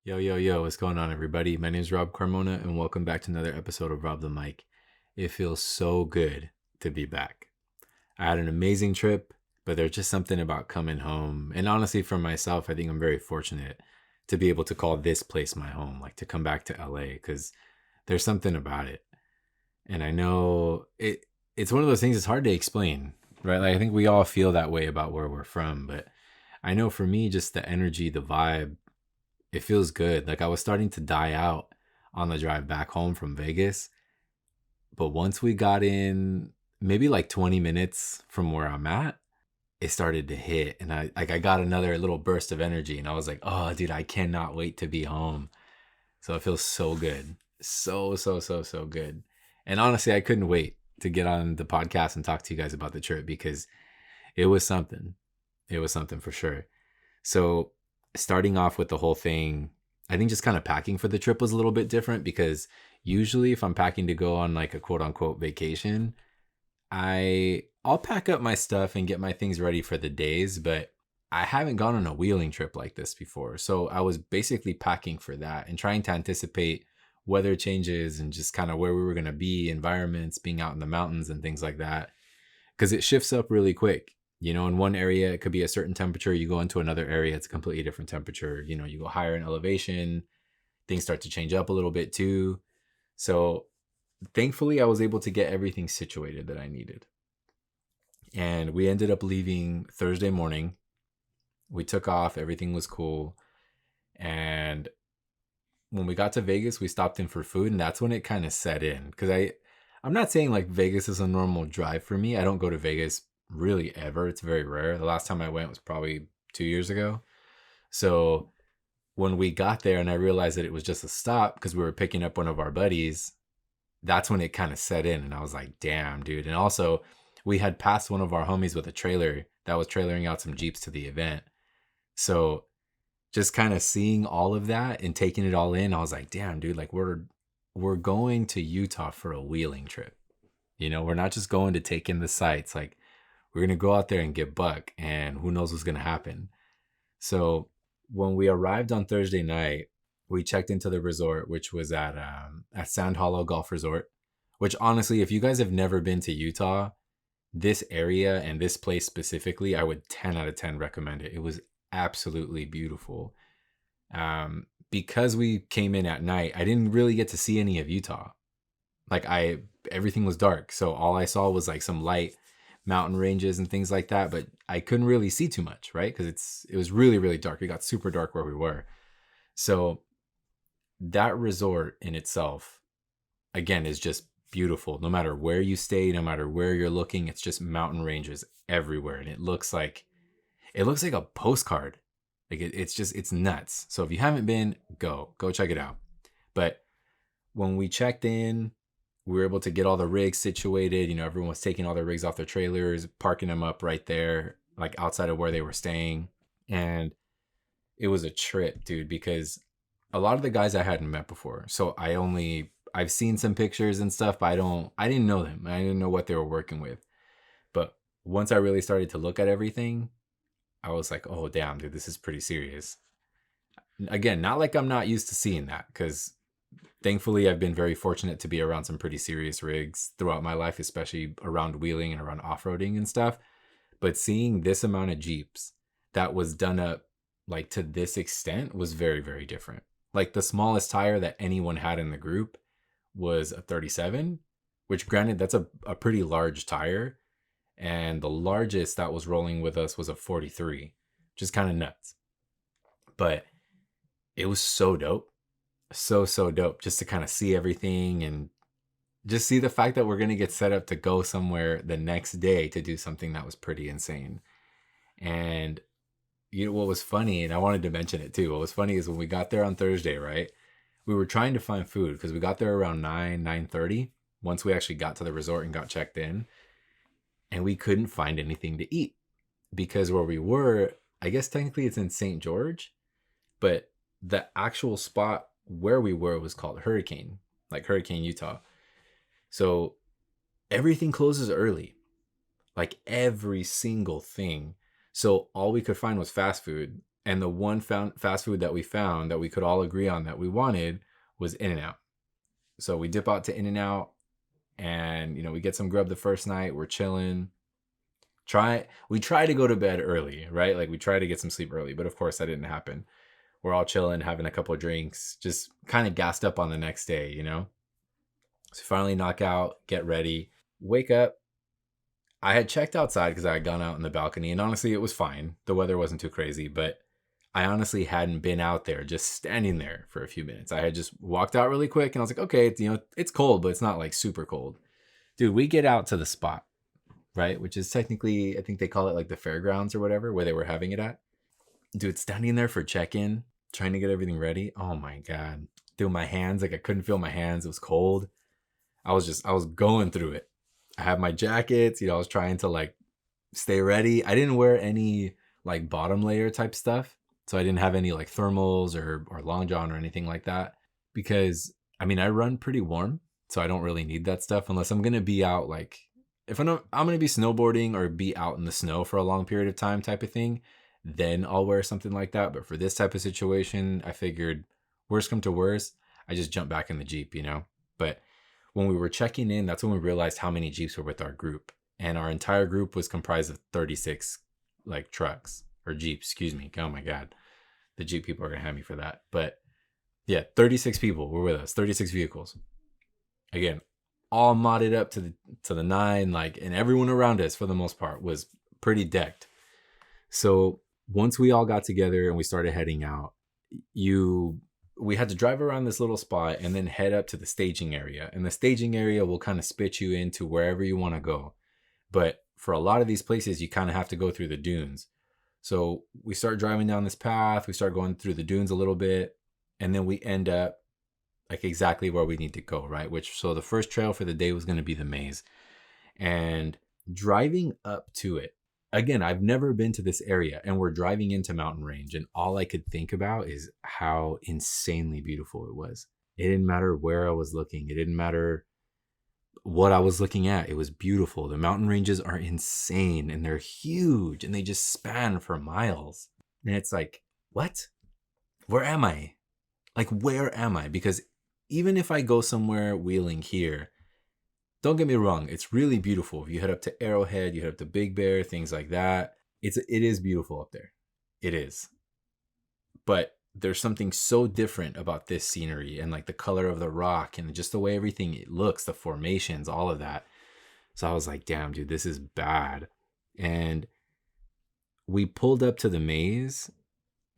Yo, yo, yo, what's going on, everybody? My name is Rob Carmona, and welcome back to another episode of Rob the Mic. It feels so good to be back. I had an amazing trip, but there's just something about coming home. And honestly, for myself, I think I'm very fortunate to be able to call this place my home, like to come back to LA, because there's something about it. And I know it's one of those things it's hard to explain, right? Like I think we all feel that way about where we're from, but I know for me, just the energy, the vibe, it feels good. Like I was starting to die out on the drive back home from Vegas, but once we got in, maybe like 20 minutes from where I'm at, it started to hit, and I got another little burst of energy, and I was like, "Oh, dude, I cannot wait to be home." So it feels so good, so good. And honestly, I couldn't wait to get on the podcast and talk to you guys about the trip because it was something. It was something for sure. So starting off with the whole thing, I think just kind of packing for the trip was a little bit different because usually if I'm packing to go on like a quote unquote vacation, I'll pack up my stuff and get my things ready for the days, but I haven't gone on a wheeling trip like this before. So I was basically packing for that and trying to anticipate weather changes and just kind of where we were going to be, environments, being out in the mountains and things like that because it shifts up really quick. In one area, it could be a certain temperature. You go into another area, it's a completely different temperature. You go higher in elevation, things start to change up a little bit too. So thankfully, I was able to get everything situated that I needed. And we ended up leaving Thursday morning. We took off, everything was cool. And when we got to Vegas, we stopped in for food, and that's when it kind of set in. Because I'm not saying like Vegas is a normal drive for me. I don't go to Vegas really ever. It's very rare. The last time I went was probably 2 years ago. So when we got there and I realized that it was just a stop because we were picking up one of our buddies, that's when it kind of set in. And I was like, damn, dude. And also, we had passed one of our homies with a trailer that was trailering out some Jeeps to the event. So just kind of seeing all of that and taking it all in, I was like, damn, dude, like we're going to Utah for a wheeling trip. We're not just going to take in the sights. Like we're gonna go out there and get buck, and who knows what's gonna happen. So when we arrived on Thursday night, we checked into the resort, which was at Sand Hollow Golf Resort. Which honestly, if you guys have never been to Utah, this area and this place specifically, I would 10 out of 10 recommend it. It was absolutely beautiful. Because we came in at night, I didn't really get to see any of Utah. Like everything was dark, so all I saw was like some light mountain ranges and things like that, but I couldn't really see too much, right? Because it was really really dark. It got super dark where we were. So that resort in itself, again, is just beautiful. No matter where you stay, no matter where you're looking, it's just mountain ranges everywhere, and it looks like a postcard. Like it's nuts. So if you haven't been, go check it out. But when we checked in, we were able to get all the rigs situated. Everyone was taking all their rigs off their trailers, parking them up right there, like outside of where they were staying. And it was a trip, dude, because a lot of the guys I hadn't met before. So I've seen some pictures and stuff, but I didn't know them. I didn't know what they were working with. But once I really started to look at everything, I was like, oh damn, dude, this is pretty serious. Again, not like I'm not used to seeing that, because thankfully I've been very fortunate to be around some pretty serious rigs throughout my life, especially around wheeling and around off-roading and stuff. But seeing this amount of Jeeps that was done up like to this extent was very, very different. Like the smallest tire that anyone had in the group was a 37, which granted, that's a pretty large tire. And the largest that was rolling with us was a 43, which is kind of nuts. But it was so dope. So dope just to kind of see everything and just see the fact that we're going to get set up to go somewhere the next day to do something that was pretty insane. And what was funny, and I wanted to mention it too. What was funny is when we got there on Thursday, right? We were trying to find food because we got there around 9:30. Once we actually got to the resort and got checked in, and we couldn't find anything to eat because where we were, I guess technically it's in St. George, but the actual spot where we were was called Hurricane, like Hurricane, Utah. So everything closes early, like every single thing. So all we could find was fast food. And the one fast food that we found that we could all agree on that we wanted was In-N-Out. So we dip out to In-N-Out, and we get some grub the first night. We're chilling. We try to go to bed early, right? Like we try to get some sleep early, but of course that didn't happen. We're all chilling, having a couple of drinks, just kind of gassed up on the next day. So finally knock out, get ready, wake up. I had checked outside because I had gone out in the balcony, and honestly, it was fine. The weather wasn't too crazy, but I honestly hadn't been out there just standing there for a few minutes. I had just walked out really quick, and I was like, okay, it's cold, but it's not like super cold. Dude, we get out to the spot, right? Which is technically, I think they call it like the fairgrounds or whatever, where they were having it at. Dude, standing there for check-in, trying to get everything ready. Oh my God. Dude, my hands, like I couldn't feel my hands. It was cold. I was going through it. I had my jackets, I was trying to like stay ready. I didn't wear any like bottom layer type stuff. So I didn't have any like thermals or long john or anything like that, because I run pretty warm. So I don't really need that stuff unless I'm going to be out. Like if I'm going to be snowboarding or be out in the snow for a long period of time type of thing, then I'll wear something like that. But for this type of situation, I figured worst come to worst, I just jump back in the Jeep, But when we were checking in, that's when we realized how many Jeeps were with our group. And our entire group was comprised of 36 like trucks or Jeeps, excuse me. Oh my God. The Jeep people are going to have me for that. But yeah, 36 people were with us, 36 vehicles. Again, all modded up to the nine, like, and everyone around us for the most part was pretty decked. So once we all got together and we started heading out, we had to drive around this little spot and then head up to the staging area. And the staging area will kind of spit you into wherever you want to go. But for a lot of these places, you kind of have to go through the dunes. So we start driving down this path. We start going through the dunes a little bit. And then we end up like exactly where we need to go, right? So the first trail for the day was going to be the maze. And driving up to it, again, I've never been to this area, and we're driving into mountain range, and all I could think about is how insanely beautiful it was. It didn't matter where I was looking. It didn't matter what I was looking at. It was beautiful. The mountain ranges are insane, and they're huge, and they just span for miles. And it's like, what? Where am I? Like, where am I? Because even if I go somewhere wheeling here, don't get me wrong, it's really beautiful. If you head up to Arrowhead, you head up to Big Bear, things like that. It is beautiful up there. It is. But there's something so different about this scenery and like the color of the rock and just the way everything looks, the formations, all of that. So I was like, damn, dude, this is bad. And we pulled up to the maze,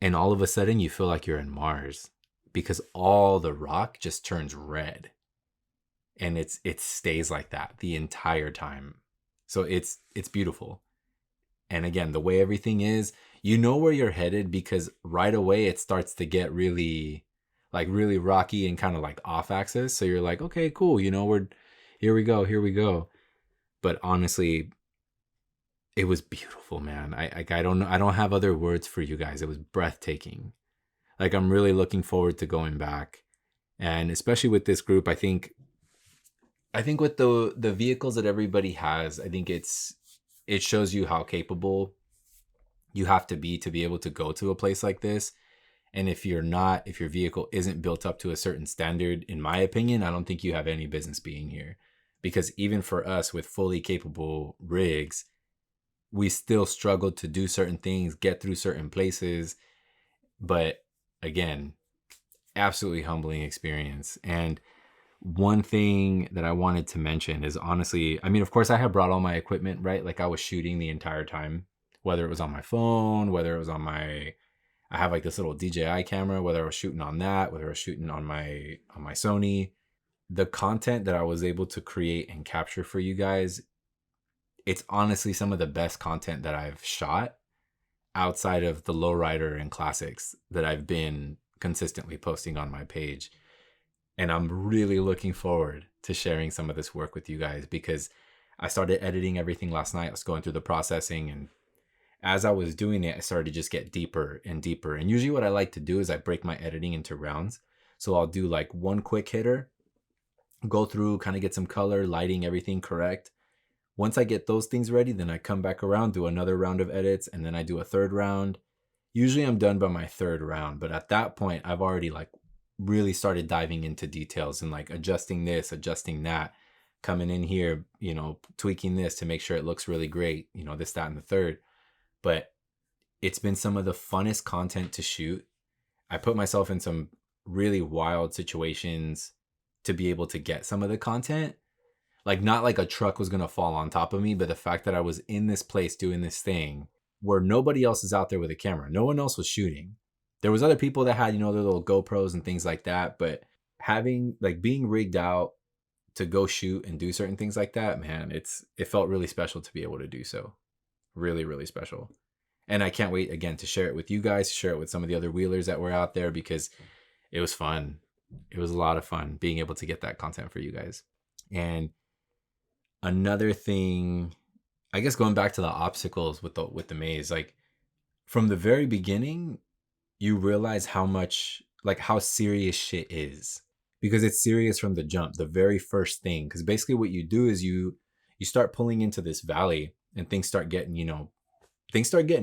and all of a sudden you feel like you're in Mars because all the rock just turns red. And it stays like that the entire time. So it's beautiful. And again, the way everything is, where you're headed because right away it starts to get really rocky and kind of like off axis. So you're like, okay, cool. We're here we go. But honestly, it was beautiful, man. I don't know. I don't have other words for you guys. It was breathtaking. Like I'm really looking forward to going back. And especially with this group, I think with the vehicles that everybody has, I think it shows you how capable you have to be able to go to a place like this. And if your vehicle isn't built up to a certain standard, in my opinion, I don't think you have any business being here. Because even for us with fully capable rigs, we still struggled to do certain things, get through certain places. But again, absolutely humbling experience. And one thing that I wanted to mention is honestly, of course I had brought all my equipment, right? Like I was shooting the entire time, whether it was on my phone, whether it was on I have like this little DJI camera, whether I was shooting on that, whether I was shooting on my Sony. The content that I was able to create and capture for you guys, it's honestly some of the best content that I've shot outside of the lowrider and classics that I've been consistently posting on my page. And I'm really looking forward to sharing some of this work with you guys because I started editing everything last night. I was going through the processing, and as I was doing it, I started to just get deeper and deeper. And usually what I like to do is I break my editing into rounds. So I'll do like one quick hitter, go through, kind of get some color, lighting, everything correct. Once I get those things ready, then I come back around, do another round of edits, and then I do a third round. Usually I'm done by my third round, but at that point I've already like really started diving into details and like adjusting this, adjusting that, coming in here, tweaking this to make sure it looks really great, this, that, and the third. But it's been some of the funnest content to shoot. I put myself in some really wild situations to be able to get some of the content. Like, not like a truck was going to fall on top of me, but the fact that I was in this place doing this thing where nobody else is out there with a camera. No one else was shooting. There was other people that had, their little GoPros and things like that. But having, like, being rigged out to go shoot and do certain things like that, man, it felt really special to be able to do so. Really, really special. And I can't wait, again, to share it with you guys, share it with some of the other wheelers that were out there, because it was fun. It was a lot of fun being able to get that content for you guys. And another thing, I guess, going back to the obstacles with the maze, like, from the very beginning, you realize how serious shit is, because it's serious from the jump, the very first thing. Because basically what you do is you start pulling into this valley, and things start getting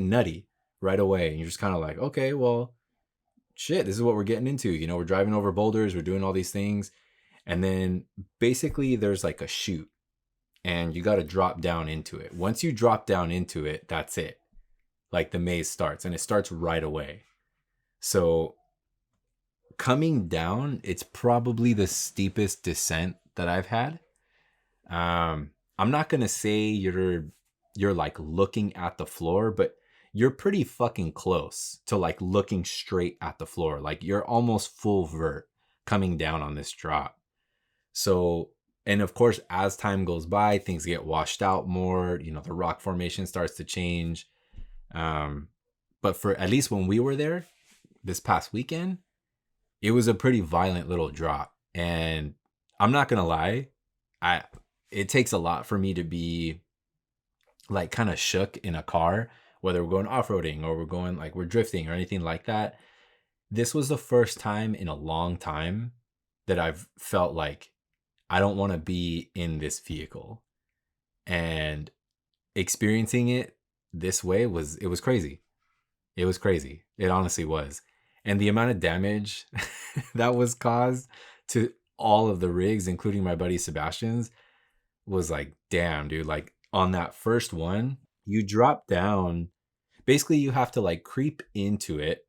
nutty right away. And you're just kind of like, okay, well, shit, this is what we're getting into. We're driving over boulders, we're doing all these things. And then basically there's like a chute, and you got to drop down into it. Once you drop down into it, that's it. Like, the maze starts, and it starts right away. So coming down, it's probably the steepest descent that I've had. I'm not going to say you're like looking at the floor, but you're pretty fucking close to like looking straight at the floor. Like, you're almost full vert coming down on this drop. So, and of course, as time goes by, things get washed out more. The rock formation starts to change. But for at least when we were there this past weekend, it was a pretty violent little drop. And I'm not gonna lie, it takes a lot for me to be like kind of shook in a car, whether we're going off-roading or we're drifting or anything like that. This was the first time in a long time that I've felt like I don't want to be in this vehicle. And experiencing it this way it was crazy. It was crazy. It honestly was. And the amount of damage that was caused to all of the rigs, including my buddy Sebastian's, was like, damn, dude. Like, on that first one, you drop down. Basically, you have to like creep into it,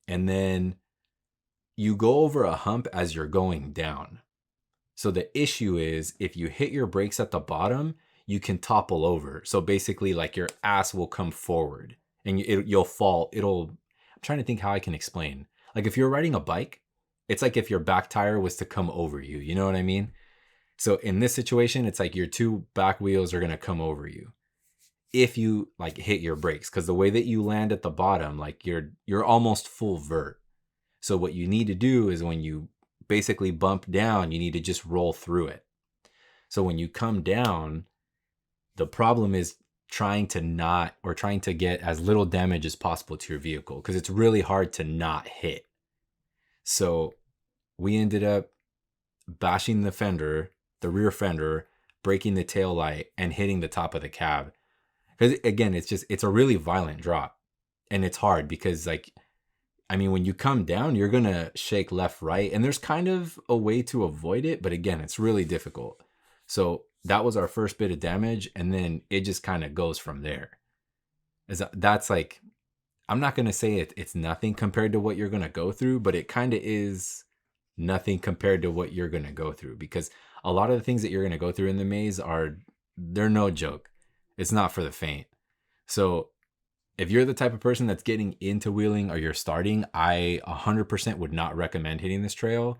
and then you go over a hump as you're going down. So the issue is, if you hit your brakes at the bottom, you can topple over. So basically, like, your ass will come forward, and you'll fall. I'm trying to think how I can explain. Like, if you're riding a bike, it's like if your back tire was to come over you. You know what I mean? So in this situation, it's like your two back wheels are going to come over you if you like hit your brakes, because the way that you land at the bottom, like, you're almost full vert. So what you need to do is, when you basically bump down, you need to just roll through it. So when you come down, the problem is trying to get as little damage as possible to your vehicle, because it's really hard to not hit. So we ended up bashing the rear fender, breaking the tail light, and hitting the top of the cab. Because again, it's a really violent drop, and it's hard because, like, I mean, when you come down, you're going to shake left, right, and there's kind of a way to avoid it. But again, it's really difficult. So that was our first bit of damage. And then it just kind of goes from there. That's like, I'm not going to say it's nothing compared to what you're going to go through, but it kind of is nothing compared to what you're going to go through, because a lot of the things that you're going to go through in the maze they're no joke. It's not for the faint. So if you're the type of person that's getting into wheeling, or you're starting, I 100% would not recommend hitting this trail.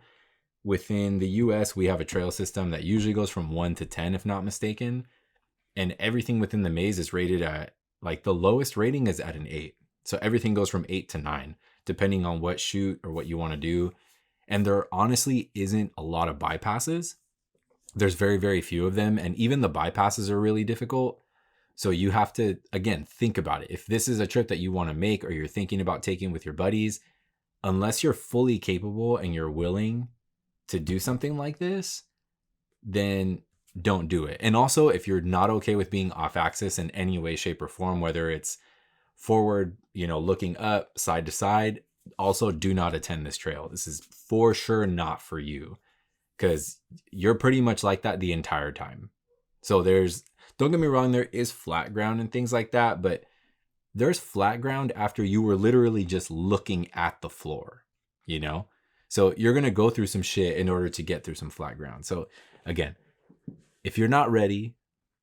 Within the US, we have a trail system that usually goes from 1 to 10, if not mistaken. And everything within the maze is rated at, like, the lowest rating is at an 8. So everything goes from 8 to 9, depending on what chute or what you want to do. And there honestly isn't a lot of bypasses. There's very, very few of them. And even the bypasses are really difficult. So you have to, again, think about it. If this is a trip that you want to make, or you're thinking about taking with your buddies, unless you're fully capable and you're willing to do something like this, then don't do it. And also, if you're not okay with being off axis in any way, shape, or form, whether it's forward, looking up, side to side, also do not attend this trail. This is for sure not for you, because you're pretty much like that the entire time. So don't get me wrong, there is flat ground and things like that, but there's flat ground after you were literally just looking at the floor, you know? So you're going to go through some shit in order to get through some flat ground. So again, if you're not ready,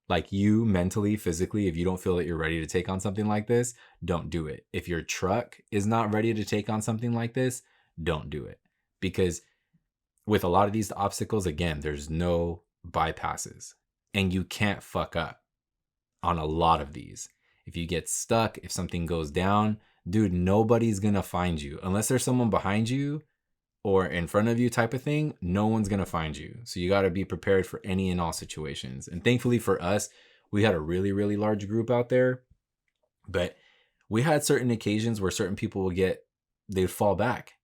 like you mentally, physically, if you don't feel that you're ready to take on something like this, don't do it. If your truck is not ready to take on something like this, don't do it. Because with a lot of these obstacles, again, there's no bypasses and you can't fuck up on a lot of these. If you get stuck, if something goes down, dude, nobody's gonna find you unless there's someone behind you or in front of you type of thing. No one's gonna find you. So you got to be prepared for any and all situations. And thankfully for us, we had a really, really large group out there, but we had certain occasions where certain people they'd fall back.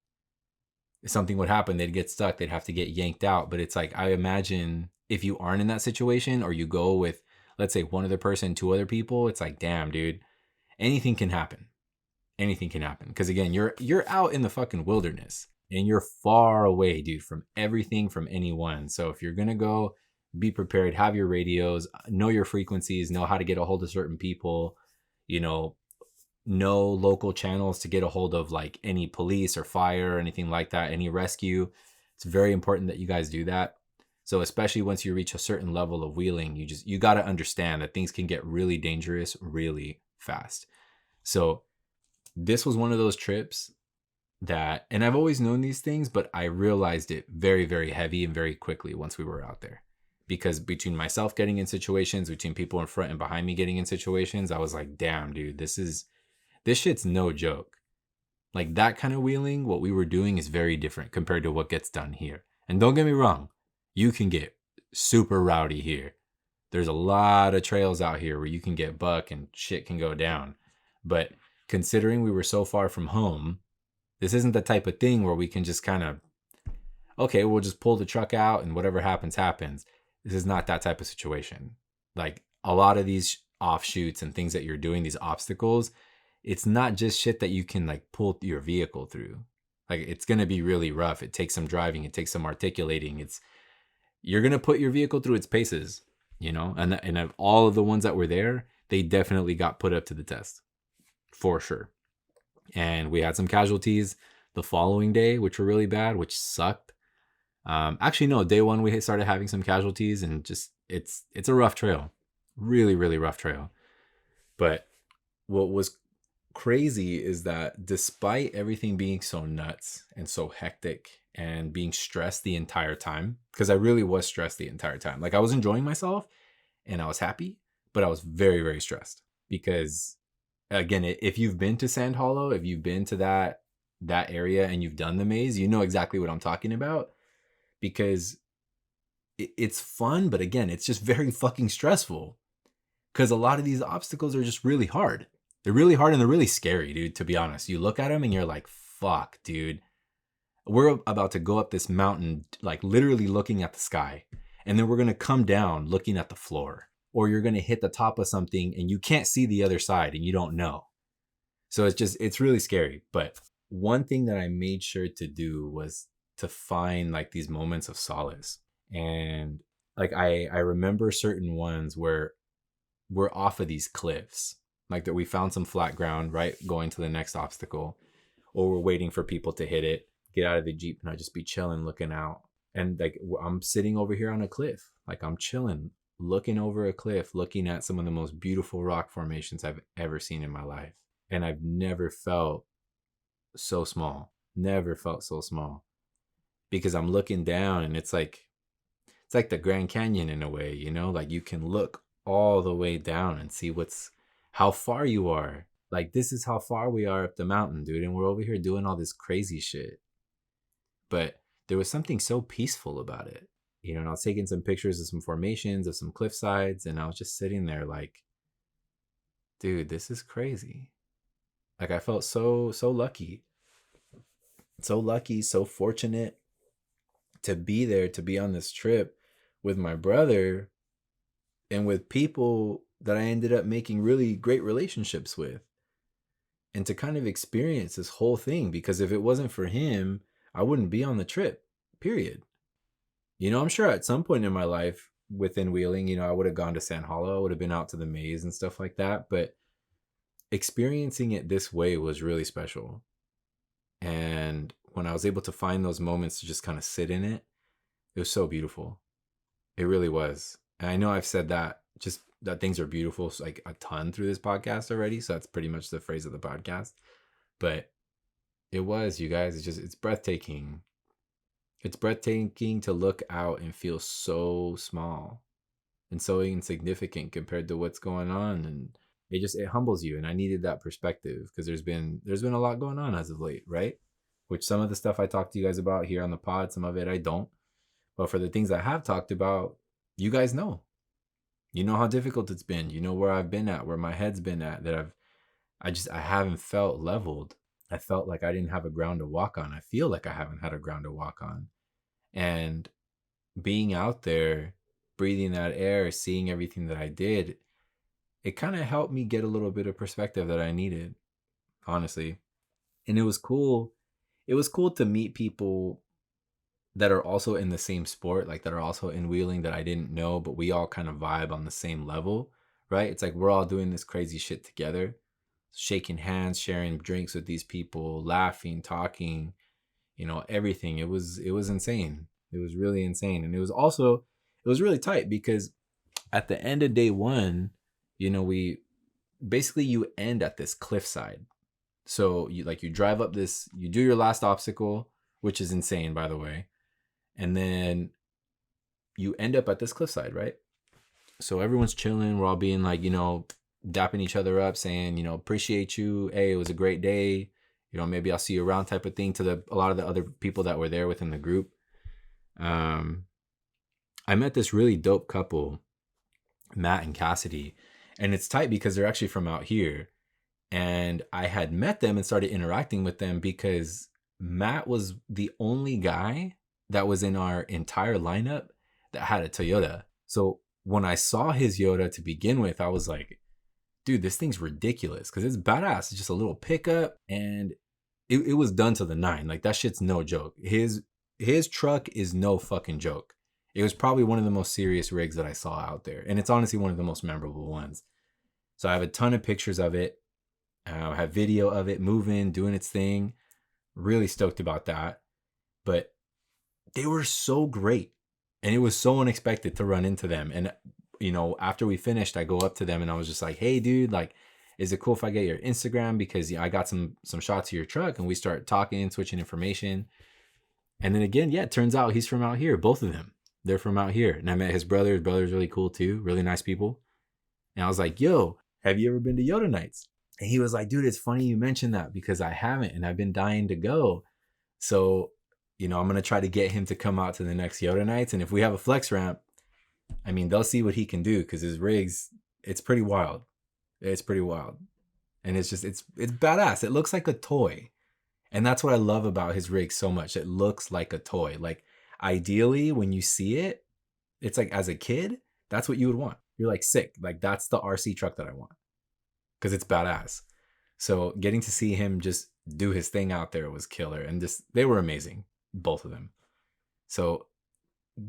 If something would happen, they'd get stuck, they'd have to get yanked out. But it's like, I imagine if you aren't in that situation, or you go with, let's say, one other person, two other people, it's like, damn, dude, anything can happen. Anything can happen. Because again, you're out in the fucking wilderness and you're far away, dude, from everything, from anyone. So if you're gonna go, be prepared, have your radios, know your frequencies, know how to get a hold of certain people, know local channels to get a hold of, like any police or fire or anything like that, any rescue. It's very important that you guys do that. So especially once you reach a certain level of wheeling, you got to understand that things can get really dangerous really fast. So this was one of those trips that, and I've always known these things, but I realized it very, very heavy and very quickly once we were out there. Because between myself getting in situations, between people in front and behind me getting in situations, I was like, damn, dude, this shit's no joke. Like that kind of wheeling, what we were doing is very different compared to what gets done here. And don't get me wrong, you can get super rowdy here. There's a lot of trails out here where you can get buck and shit can go down. But considering we were so far from home, this isn't the type of thing where we can just kind of, okay, we'll just pull the truck out and whatever happens, happens. This is not that type of situation. Like a lot of these offshoots and things that you're doing, these obstacles, it's not just shit that you can like pull your vehicle through. Like it's going to be really rough. It takes some driving. It takes some articulating. You're going to put your vehicle through its paces, and of all of the ones that were there, they definitely got put up to the test for sure. And we had some casualties the following day, which were really bad, which sucked. Actually, no, day one, we started having some casualties and just, it's a rough trail, really, really rough trail. But what was crazy is that despite everything being so nuts and so hectic and being stressed the entire time, because I really was stressed the entire time. Like I was enjoying myself and I was happy, but I was very, very stressed because again, if you've been to Sand Hollow, if you've been to that area and you've done the maze, you know exactly what I'm talking about, because it's fun, but again, it's just very fucking stressful because a lot of these obstacles are just really hard. They're really hard and they're really scary, dude, to be honest. You look at them and you're like, fuck, dude. We're about to go up this mountain, like literally looking at the sky. And then we're going to come down looking at the floor. Or you're going to hit the top of something and you can't see the other side and you don't know. So it's really scary. But one thing that I made sure to do was to find like these moments of solace. And like I remember certain ones where we're off of these cliffs, like that we found some flat ground, right? Going to the next obstacle, or we're waiting for people to hit it, get out of the Jeep, and I just be chilling, looking out. And like I'm sitting over here on a cliff, like I'm chilling, looking over a cliff, looking at some of the most beautiful rock formations I've ever seen in my life. And I've never felt so small, never felt so small, because I'm looking down and it's like the Grand Canyon in a way, like you can look all the way down and see how far you are. Like this is how far we are up the mountain, dude. And we're over here doing all this crazy shit. But there was something so peaceful about it, and I was taking some pictures of some formations of some cliff sides. And I was just sitting there like, dude, this is crazy. Like I felt so lucky, so fortunate to be there, to be on this trip with my brother and with people that I ended up making really great relationships with. and to kind of experience this whole thing, because if it wasn't for him, I wouldn't be on the trip, period. I'm sure at some point in my life within wheeling, I would have gone to San Hollow, I would have been out to the maze and stuff like that. But experiencing it this way was really special. And when I was able to find those moments to just kind of sit in it, it was so beautiful. It really was. And I know I've said that, just that things are beautiful, like a ton through this podcast already. So that's pretty much the phrase of the podcast. But it was, you guys, it's breathtaking. It's breathtaking to look out and feel so small and so insignificant compared to what's going on. And it humbles you. And I needed that perspective, because there's been a lot going on as of late, right? Which some of the stuff I talked to you guys about here on the pod, some of it I don't. But for the things I have talked about, you guys know. You know how difficult it's been. You know where I've been at, where my head's been at, that I haven't felt leveled. I felt like I didn't have a ground to walk on. I feel like I haven't had a ground to walk on. And being out there, breathing that air, seeing everything that I did, it kind of helped me get a little bit of perspective that I needed, honestly. And it was cool. It was cool to meet people that are also in the same sport, like that are also in wheeling that I didn't know, but we all kind of vibe on the same level, right? It's like we're all doing this crazy shit together, shaking hands, sharing drinks with these people, laughing, talking, everything. It was insane. It was really insane. And it was really tight, because at the end of day one, we basically, you end at this cliffside. So you drive up this, you do your last obstacle, which is insane, by the way. And then you end up at this cliffside, right? So everyone's chilling. We're all being like, dapping each other up, saying, appreciate you. Hey, it was a great day. Maybe I'll see you around, type of thing, to a lot of the other people that were there within the group. I met this really dope couple, Matt and Cassidy, and it's tight because they're actually from out here. And I had met them and started interacting with them because Matt was the only guy that was in our entire lineup that had a Toyota. So when I saw his Yoda to begin with, I was like, dude, this thing's ridiculous, because it's badass. It's just a little pickup, and it was done to the nine. Like, that shit's no joke. His truck is no fucking joke. It was probably one of the most serious rigs that I saw out there. And it's honestly one of the most memorable ones. So I have a ton of pictures of it. I have video of it moving, doing its thing. Really stoked about that. But they were so great. And it was so unexpected to run into them. And, after we finished, I go up to them and I was just like, hey, dude, like, is it cool if I get your Instagram? Because I got some shots of your truck. And we start talking and switching information. And then again, yeah, it turns out he's from out here. Both of them. They're from out here. And I met his brother. His brother's really cool too. Really nice people. And I was like, yo, have you ever been to Yoda Nights? And he was like, dude, it's funny you mentioned that, because I haven't, and I've been dying to go. So, I'm going to try to get him to come out to the next Yoda Nights. And if we have a flex ramp, I mean, they'll see what he can do, because his rigs, it's pretty wild. It's pretty wild. And it's badass. It looks like a toy. And that's what I love about his rig so much. It looks like a toy. Like, ideally, when you see it, it's like, as a kid, that's what you would want. You're like, sick. Like, that's the RC truck that I want, because it's badass. So getting to see him just do his thing out there was killer. And they were amazing, both of them. So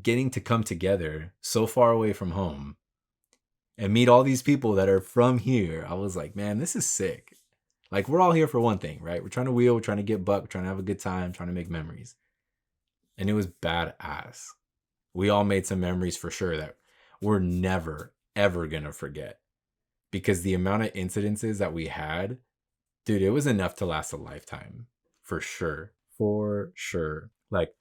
getting to come together so far away from home and meet all these people that are from here, I was like, man, this is sick. Like, we're all here for one thing, right? We're trying to wheel, we're trying to get buck, we're trying to have a good time, trying to make memories. And it was badass. We all made some memories for sure that we're never, ever going to forget. Because the amount of incidences that we had, dude, it was enough to last a lifetime. For sure. For sure. Like,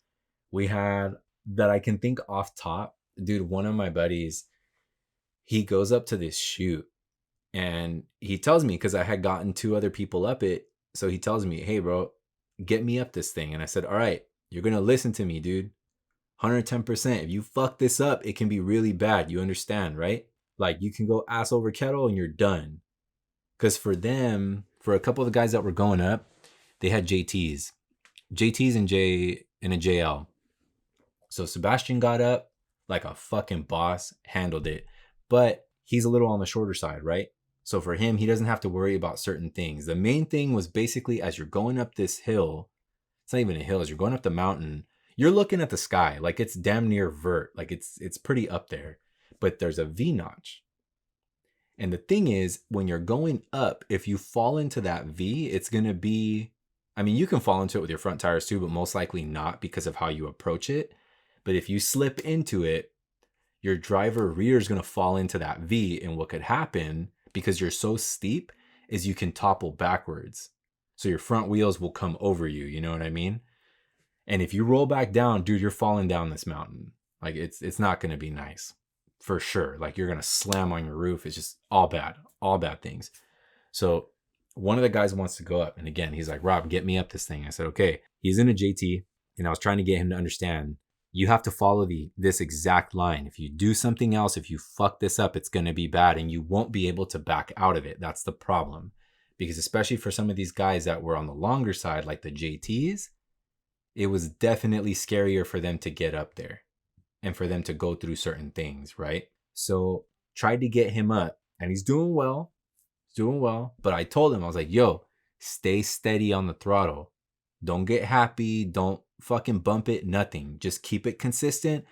we had, that I can think off top, dude, one of my buddies, he goes up to this chute and he tells me, because I had gotten 2 other people up it. So he tells me, hey, bro, get me up this thing. And I said, all right, you're going to listen to me, dude. 110%. If you fuck this up, it can be really bad. You understand, right? Like, you can go ass over kettle and you're done. Because for a couple of the guys that were going up, they had JTs and a JL. So Sebastian got up like a fucking boss, handled it. But he's a little on the shorter side, right? So for him, he doesn't have to worry about certain things. The main thing was basically as you're going up this hill, it's not even a hill, as you're going up the mountain, you're looking at the sky. Like it's damn near vert. Like it's pretty up there. But there's a V notch. And the thing is, when you're going up, if you fall into that V, it's going to be, I mean, you can fall into it with your front tires too, but most likely not because of how you approach it. But if you slip into it, your driver rear is going to fall into that V. And what could happen, because you're so steep, is you can topple backwards. So your front wheels will come over you. You know what I mean? And if you roll back down, dude, you're falling down this mountain. Like it's not going to be nice. For sure. Like you're going to slam on your roof. It's just all bad things. So one of the guys wants to go up. And again, he's like, Rob, get me up this thing. I said, okay. He's in a JT. And I was trying to get him to understand, you have to follow this exact line. If you do something else, if you fuck this up, it's going to be bad and you won't be able to back out of it. That's the problem. Because especially for some of these guys that were on the longer side, like the JTs, it was definitely scarier for them to get up there and for them to go through certain things, right? So tried to get him up and he's doing well. But I told him, I was like, yo, stay steady on the throttle. Don't get happy. Don't fucking bump it. Nothing. Just keep it consistent.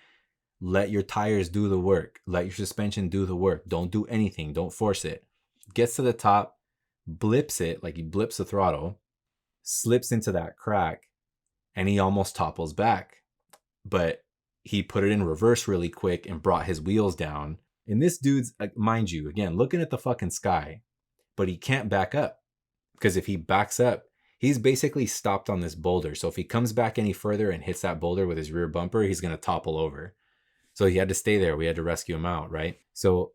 Let your tires do the work. Let your suspension do the work. Don't do anything. Don't force it. Gets to the top, blips it, like he blips the throttle, slips into that crack, and he almost topples back. But he put it in reverse really quick and brought his wheels down. And this dude's, mind you, again, looking at the fucking sky, but he can't back up. Because if he backs up, he's basically stopped on this boulder. So if he comes back any further and hits that boulder with his rear bumper, he's going to topple over. So he had to stay there. We had to rescue him out, right? So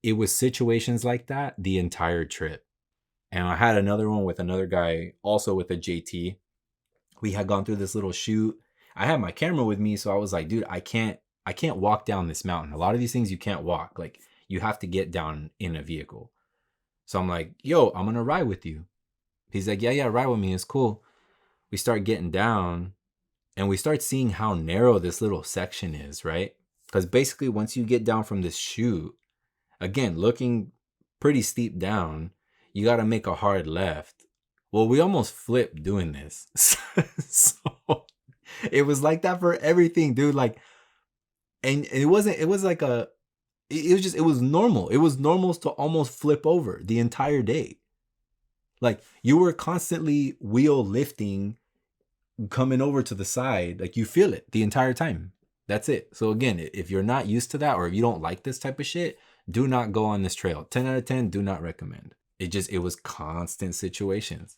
it was situations like that the entire trip. And I had another one with another guy, also with a JT. We had gone through this little chute. I had my camera with me, so I was like, dude, I can't walk down this mountain. A lot of these things you can't walk. Like you have to get down in a vehicle. So I'm like, yo, I'm going to ride with you. He's like, yeah, ride with me. It's cool. We start getting down and we start seeing how narrow this little section is, right? Because basically once you get down from this chute, again, looking pretty steep down, you got to make a hard left. Well, we almost flipped doing this. So it was like that for everything, dude. Like, and it was normal. It was normal to almost flip over the entire day. Like you were constantly wheel lifting, coming over to the side. Like you feel it the entire time. That's it. So again, if you're not used to that, or if you don't like this type of shit, do not go on this trail. 10 out of 10, do not recommend. It was constant situations.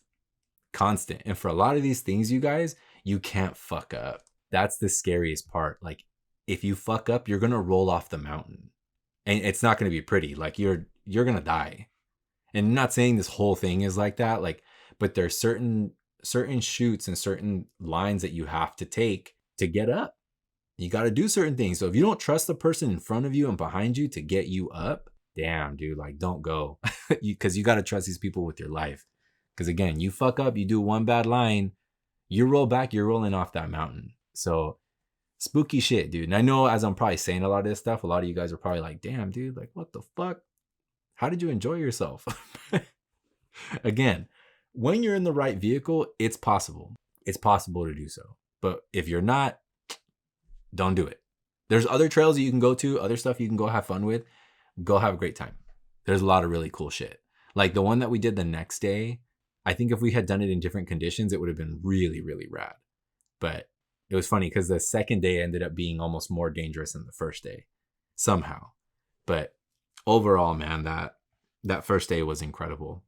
Constant. And for a lot of these things, you guys, you can't fuck up. That's the scariest part. Like if you fuck up, you're going to roll off the mountain and it's not going to be pretty. Like you're going to die. And I'm not saying this whole thing is like that, like, but there's certain chutes and certain lines that you have to take to get up. You got to do certain things. So if you don't trust the person in front of you and behind you to get you up, damn, dude, like don't go. Because you got to trust these people with your life. Because again, you fuck up, you do one bad line, you roll back, you're rolling off that mountain. So spooky shit, dude. And I know as I'm probably saying a lot of this stuff, a lot of you guys are probably like, damn, dude, like what the fuck? How did you enjoy yourself? Again, when you're in the right vehicle, it's possible. It's possible to do so. But if you're not, don't do it. There's other trails that you can go to, other stuff you can go have fun with. Go have a great time. There's a lot of really cool shit. Like the one that we did the next day, I think if we had done it in different conditions, it would have been really, really rad. But it was funny because the second day ended up being almost more dangerous than the first day somehow. But overall, man, that first day was incredible.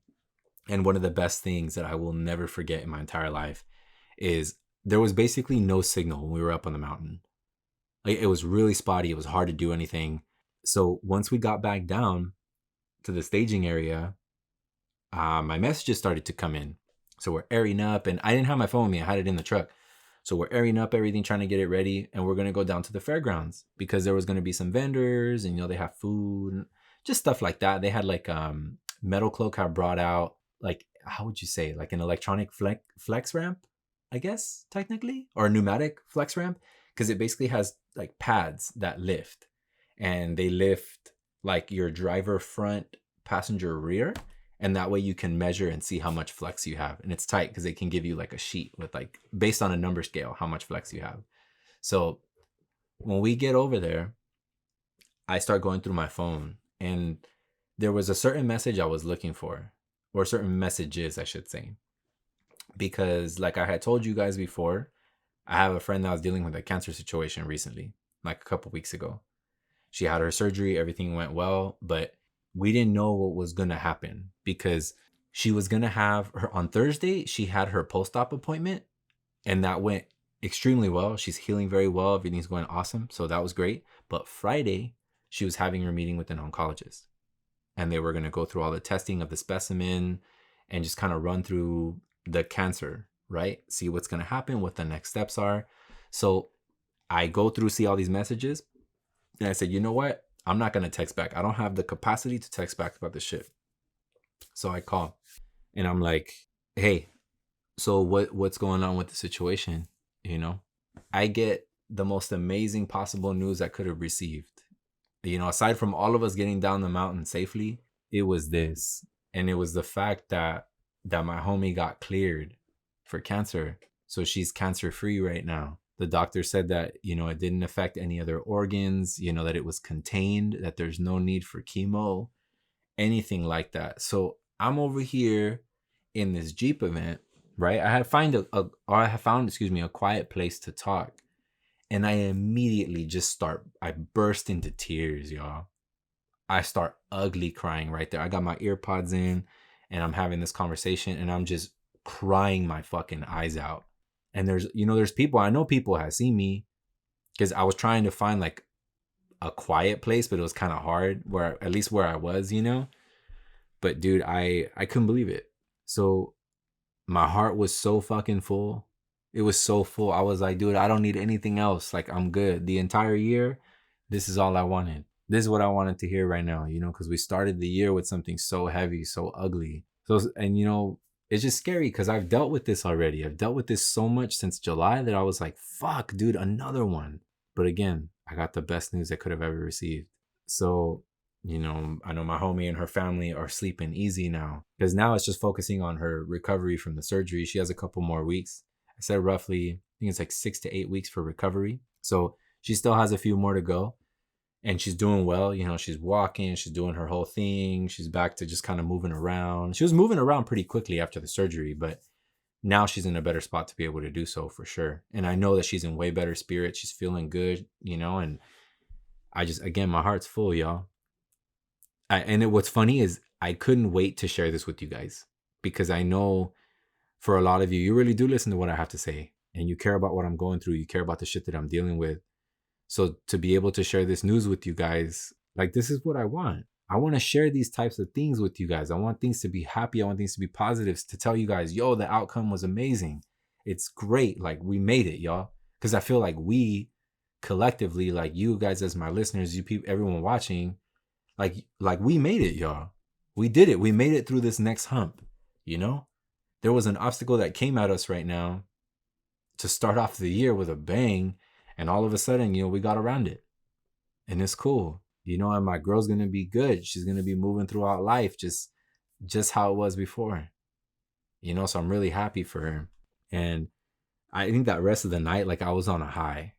And one of the best things that I will never forget in my entire life is there was basically no signal when we were up on the mountain. Like, it was really spotty. It was hard to do anything. So once we got back down to the staging area, my messages started to come in. So we're airing up, and I didn't have my phone with me. I had it in the truck. So we're airing up everything, trying to get it ready. And we're going to go down to the fairgrounds because there was going to be some vendors and, they have food and just stuff like that. They had like Metal Cloak had brought out, like, how would you say, like an electronic flex ramp, I guess, technically, or a pneumatic flex ramp, because it basically has like pads that lift, and they lift like your driver front passenger rear, and that way you can measure and see how much flex you have. And it's tight because they can give you like a sheet with like based on a number scale how much flex you have. So when we get over there, I start going through my phone, and there was a certain message I was looking for, or certain messages I should say, because like I had told you guys before, I have a friend that was dealing with a cancer situation recently, like a couple weeks ago. She had her surgery, everything went well, but we didn't know what was going to happen because she was going to have her on Thursday. She had her post-op appointment, and that went extremely well. She's healing very well. Everything's going awesome. So that was great. But Friday, she was having her meeting with an oncologist, and they were going to go through all the testing of the specimen and just kind of run through the cancer, right? See what's going to happen, what the next steps are. So I go through, see all these messages, and I said, you know what? I'm not going to text back. I don't have the capacity to text back about this shit. So I call, and I'm like, hey, so what's going on with the situation? You know, I get the most amazing possible news I could have received. You know, aside from all of us getting down the mountain safely, it was this. And it was the fact that my homie got cleared for cancer. So she's cancer free right now. The doctor said that, you know, it didn't affect any other organs, you know, that it was contained, that there's no need for chemo, anything like that. So I'm over here in this Jeep event, right? I have found a quiet place to talk. And I immediately I burst into tears, y'all. I start ugly crying right there. I got my ear pods in, and I'm having this conversation, and I'm just crying my fucking eyes out. And there's people, I know people have seen me, because I was trying to find like a quiet place, but it was kind of hard at least where I was, you know? But dude, I couldn't believe it. So my heart was so fucking full. It was so full. I was like, dude, I don't need anything else. Like, I'm good. The entire year, this is all I wanted. This is what I wanted to hear right now, you know, because we started the year with something so heavy, so ugly. So, and you know, it's just scary because I've dealt with this already. I've dealt with this so much since July that I was like, fuck, dude, another one. But again, I got the best news I could have ever received. So, you know, I know my homie and her family are sleeping easy now because now it's just focusing on her recovery from the surgery. She has a couple more weeks. I said roughly, I think it's like 6 to 8 weeks for recovery. So she still has a few more to go, and she's doing well. You know, she's walking, she's doing her whole thing. She's back to just kind of moving around. She was moving around pretty quickly after the surgery, but now she's in a better spot to be able to do so for sure. And I know that she's in way better spirits. She's feeling good, you know, and again, my heart's full, y'all. What's funny is I couldn't wait to share this with you guys because I know for a lot of you, you really do listen to what I have to say, and you care about what I'm going through. You care about the shit that I'm dealing with. So to be able to share this news with you guys, like, this is what I want. I want to share these types of things with you guys. I want things to be happy. I want things to be positive, to tell you guys, yo, the outcome was amazing. It's great. Like, we made it, y'all. Because I feel like we collectively, like you guys as my listeners, you people, everyone watching, like we made it, y'all. We did it. We made it through this next hump, you know? There was an obstacle that came at us right now to start off the year with a bang, and all of a sudden, you know, we got around it. And it's cool. You know, and my girl's going to be good. She's going to be moving throughout life just how it was before. You know, so I'm really happy for her. And I think that rest of the night, like, I was on a high.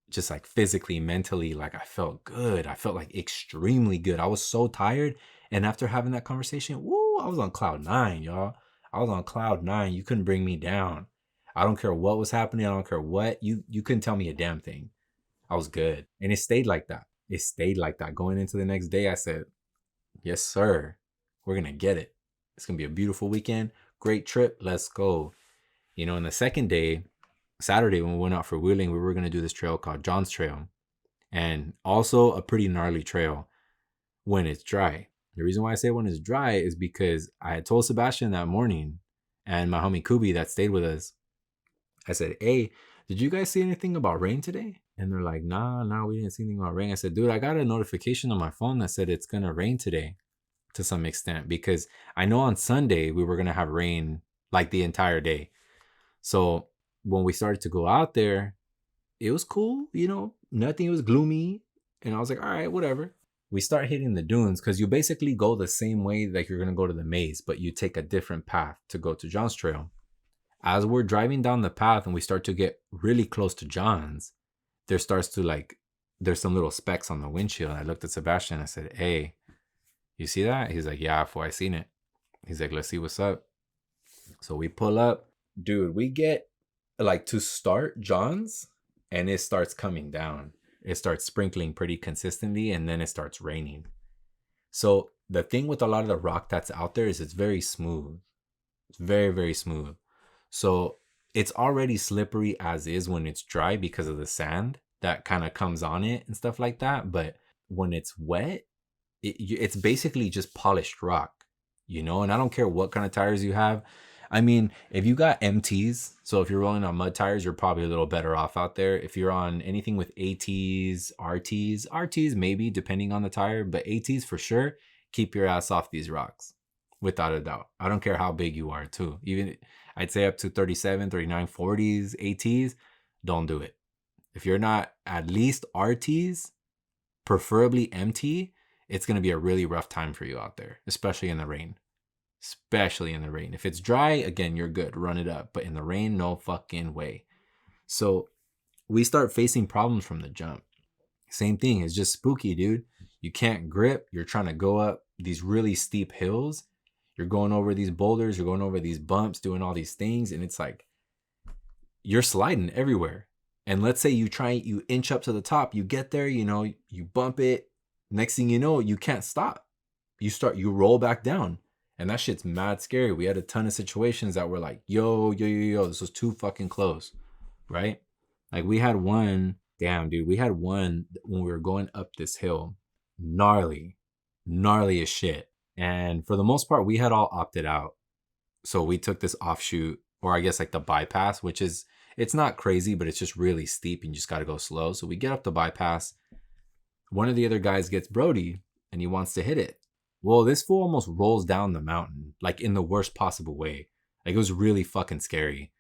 Just like physically, mentally, like, I felt good. I felt like extremely good. I was so tired. And after having that conversation, woo, I was on cloud 9, y'all. I was on cloud 9. You couldn't bring me down. I don't care what was happening. I don't care what. You couldn't tell me a damn thing. I was good. And it stayed like that. It stayed like that. Going into the next day, I said, yes, sir. We're going to get it. It's going to be a beautiful weekend. Great trip. Let's go. You know, and the second day, Saturday, when we went out for wheeling, we were going to do this trail called John's Trail. And also a pretty gnarly trail when it's dry. The reason why I say when it's dry is because I had told Sebastian that morning, and my homie Kubi that stayed with us, I said, hey, did you guys see anything about rain today? And they're like, nah, we didn't see anything about rain. I said, dude, I got a notification on my phone that said it's going to rain today to some extent, because I know on Sunday we were going to have rain like the entire day. So when we started to go out there, it was cool, you know, nothing was gloomy. And I was like, all right, whatever. we start hitting the dunes because you basically go the same way like you're gonna go to the maze, but you take a different path to go to John's Trail. As we're driving down the path and we start to get really close to John's, there starts to like there's some little specks on the windshield. I looked at Sebastian. I said, "Hey, you see that?" He's like, "Yeah, I seen it." He's like, "Let's see what's up." So we pull up, dude. We get like to start John's, and it starts coming down. It starts sprinkling pretty consistently, and then it starts raining. So the thing with a lot of the rock that's out there is it's very smooth. It's very, very smooth. So it's already slippery as is when it's dry because of the sand that kind of comes on it and stuff like that. But when it's wet, it's basically just polished rock, you know? And I don't care what kind of tires you have. I mean, if you got MTs, so if you're rolling on mud tires, you're probably a little better off out there. If you're on anything with ATs, RTs maybe, depending on the tire, but ATs for sure, keep your ass off these rocks, without a doubt. I don't care how big you are, too. Even I'd say up to 37, 39, 40s, ATs, don't do it. If you're not at least RTs, preferably MT, it's going to be a really rough time for you out there, especially in the rain. Especially in the rain. If it's dry, again, you're good. Run it up. But in the rain, no fucking way. So we start facing problems from the jump. Same thing. It's just spooky, dude. You can't grip. You're trying to go up these really steep hills. You're going over these boulders. You're going over these bumps, doing all these things. And it's like you're sliding everywhere. And let's say you inch up to the top. You get there, you know, you bump it. Next thing you know, you can't stop. You roll back down. And that shit's mad scary. We had a ton of situations that were like, yo, this was too fucking close, right? Like we had one, damn, dude, we had one when we were going up this hill, gnarly as shit. And for the most part, we had all opted out. So we took this offshoot, or I guess like the bypass, which is, it's not crazy, but it's just really steep and you just got to go slow. So we get up the bypass. One of the other guys gets Brody and he wants to hit it. Well, this fool almost rolls down the mountain, like in the worst possible way. Like it was really fucking scary.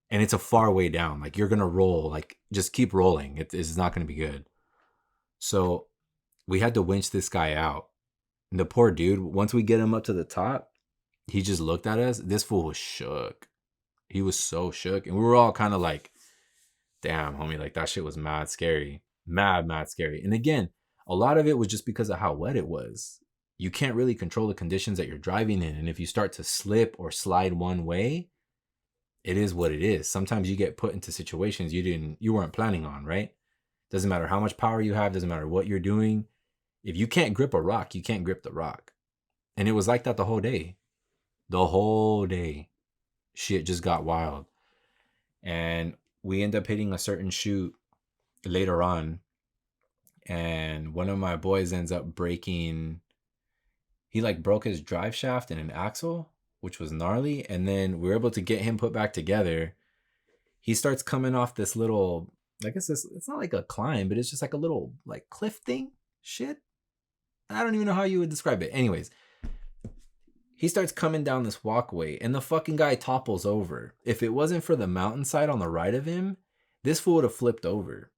And it's a far way down. Like you're going to roll, like just keep rolling. It's not going to be good. So we had to winch this guy out. And the poor dude, once we get him up to the top, he just looked at us. This fool was shook. He was so shook. And we were all kind of like, damn, homie, like that shit was mad scary. Mad scary. And again, a lot of it was just because of how wet it was. You can't really control the conditions that you're driving in. And if you start to slip or slide one way, it is what it is. Sometimes you get put into situations you weren't planning on, right? Doesn't matter how much power you have, doesn't matter what you're doing. If you can't grip a rock, you can't grip the rock. And it was like that the whole day. The whole day. Shit just got wild. And we end up hitting a certain chute later on. And one of my boys ends up breaking. He like broke his drive shaft and an axle, which was gnarly. And then we were able to get him put back together. He starts coming off this little, I guess it's not like a climb, but it's just like a little like cliff thing. Shit. I don't even know how you would describe it. Anyways, he starts coming down this walkway and the fucking guy topples over. If it wasn't for the mountainside on the right of him, this fool would have flipped over.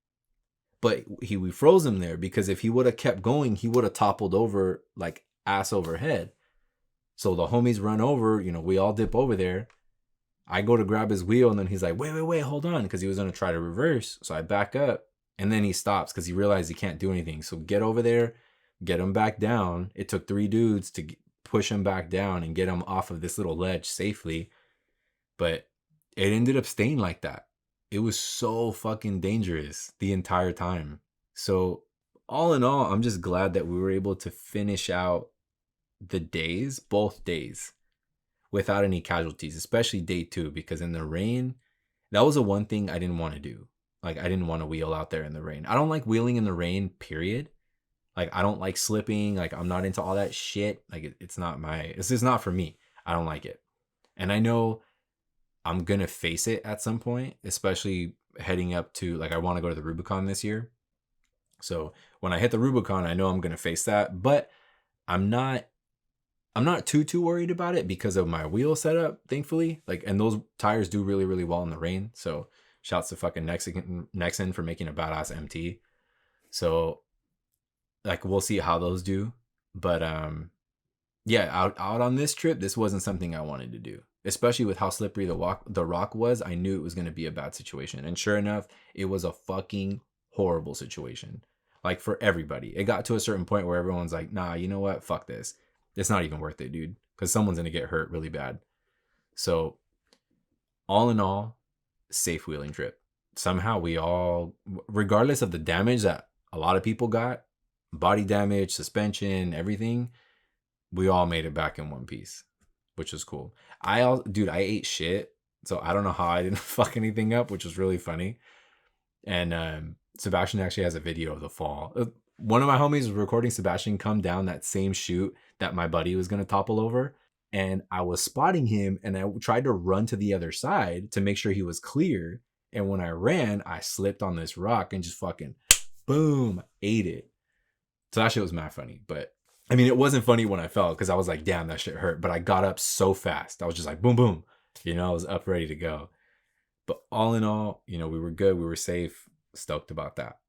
But we froze him there because if he would have kept going, he would have toppled over like ass over head. So the homies run over, you know, we all dip over there. I go to grab his wheel and then he's like, wait, hold on. Because he was going to try to reverse. So I back up and then he stops because he realized he can't do anything. So get over there, get him back down. It took 3 dudes to push him back down and get him off of this little ledge safely. But it ended up staying like that. It was so fucking dangerous the entire time. So all in all, I'm just glad that we were able to finish out the days, both days, without any casualties, especially day 2, because in the rain, that was the one thing I didn't want to do. Like I didn't want to wheel out there in the rain. I don't like wheeling in the rain, period. Like I don't like slipping. Like I'm not into all that shit. Like it's just not for me. I don't like it. And I know I'm going to face it at some point, especially heading up to, like, I want to go to the Rubicon this year. So when I hit the Rubicon, I know I'm going to face that, but I'm not too worried about it because of my wheel setup, thankfully. Like, and those tires do really, really well in the rain. So shouts to fucking Nexen for making a badass MT. So like we'll see how those do. But yeah, out on this trip, this wasn't something I wanted to do. Especially with how slippery the rock was, I knew it was going to be a bad situation. And sure enough, it was a fucking horrible situation. Like for everybody. It got to a certain point where everyone's like, "Nah, you know what? Fuck this. It's not even worth it, dude, cuz someone's going to get hurt really bad." So, all in all, safe wheeling trip. Somehow we all, regardless of the damage that a lot of people got, body damage, suspension, everything, we all made it back in one piece, which was cool. Dude, I ate shit, so I don't know how I didn't fuck anything up, which was really funny. And Sebastian actually has a video of the fall. One of my homies was recording Sebastian come down that same chute that my buddy was gonna topple over, and I was spotting him, and I tried to run to the other side to make sure he was clear. And when I ran, I slipped on this rock and just fucking boom, ate it. So that shit was mad funny, but I mean, it wasn't funny when I fell because I was like, damn, that shit hurt. But I got up so fast. I was just like, boom, boom. I was up ready to go. But all in all, we were good. We were safe. Stoked about that.